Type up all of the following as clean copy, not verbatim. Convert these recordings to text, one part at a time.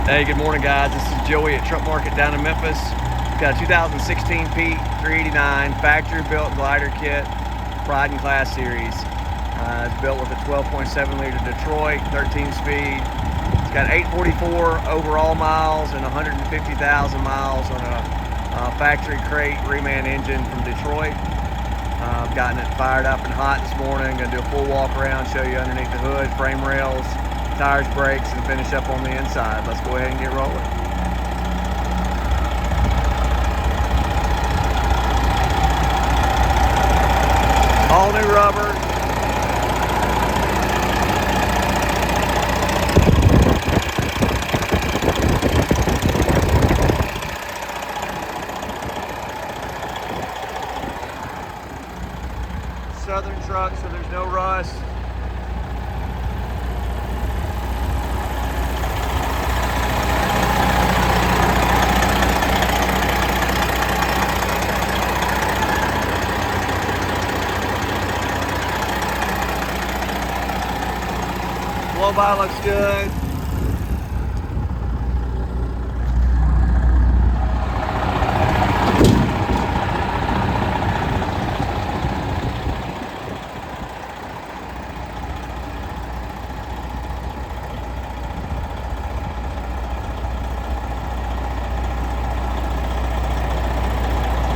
Hey, good morning, guys. This is Joey at Truck Market down in Memphis. Got a 2016 Pete 389 factory-built glider kit, Pride and Class series. It's built with a 12.7 liter Detroit, 13 speed. It's got 844 overall miles and 150,000 miles on a factory crate reman engine from Detroit. I've gotten it fired up and hot this morning. Gonna do a full walk around, show you underneath the hood, frame rails, tires, brakes, and finish up on the inside. Let's go ahead and get rolling. All new rubber. Southern truck, so there's no rust. Blow by looks good.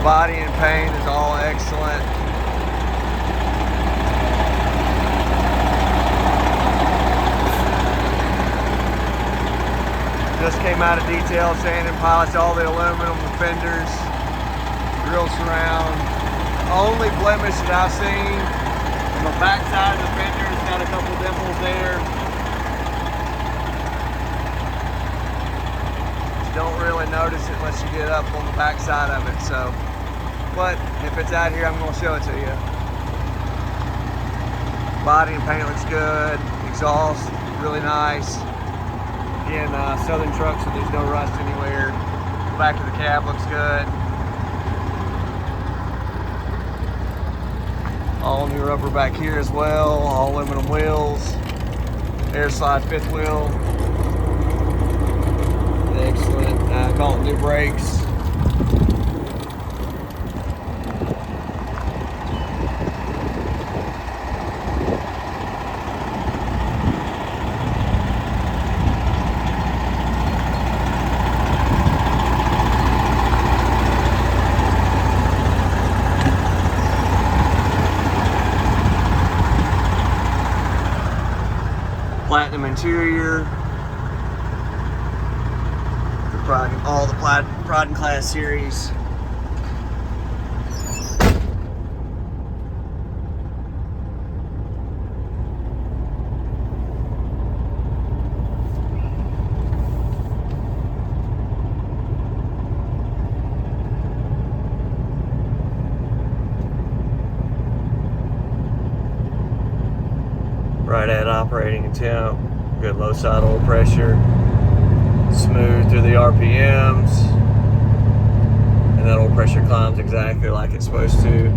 Body and paint is all excellent. Just came out of detail, sand and polished all the aluminum, the fenders, grill surround. The only blemish that I've seen on the back side of the fenders, got a couple dimples there. You don't really notice it unless you get up on the back side of it. So, but if it's out here, I'm going to show it to you. Body and paint looks good. Exhaust, really nice. Again, Southern truck, so there's no rust anywhere. The back of the cab looks good. All new rubber back here as well. All aluminum wheels. Air slide fifth wheel. Excellent. Call it new brakes. Platinum interior. All the Pride and Class series. Right at operating temp, good low side oil pressure, smooth through the RPMs, and that oil pressure climbs exactly like it's supposed to.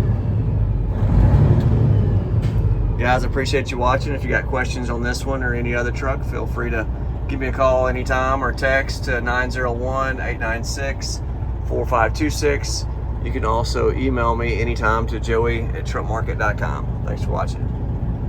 Guys, I appreciate you watching. If you got questions on this one or any other truck, feel free to give me a call anytime or text to 901-896-4526. You can also email me anytime to joey@truckmarket.com. Thanks for watching.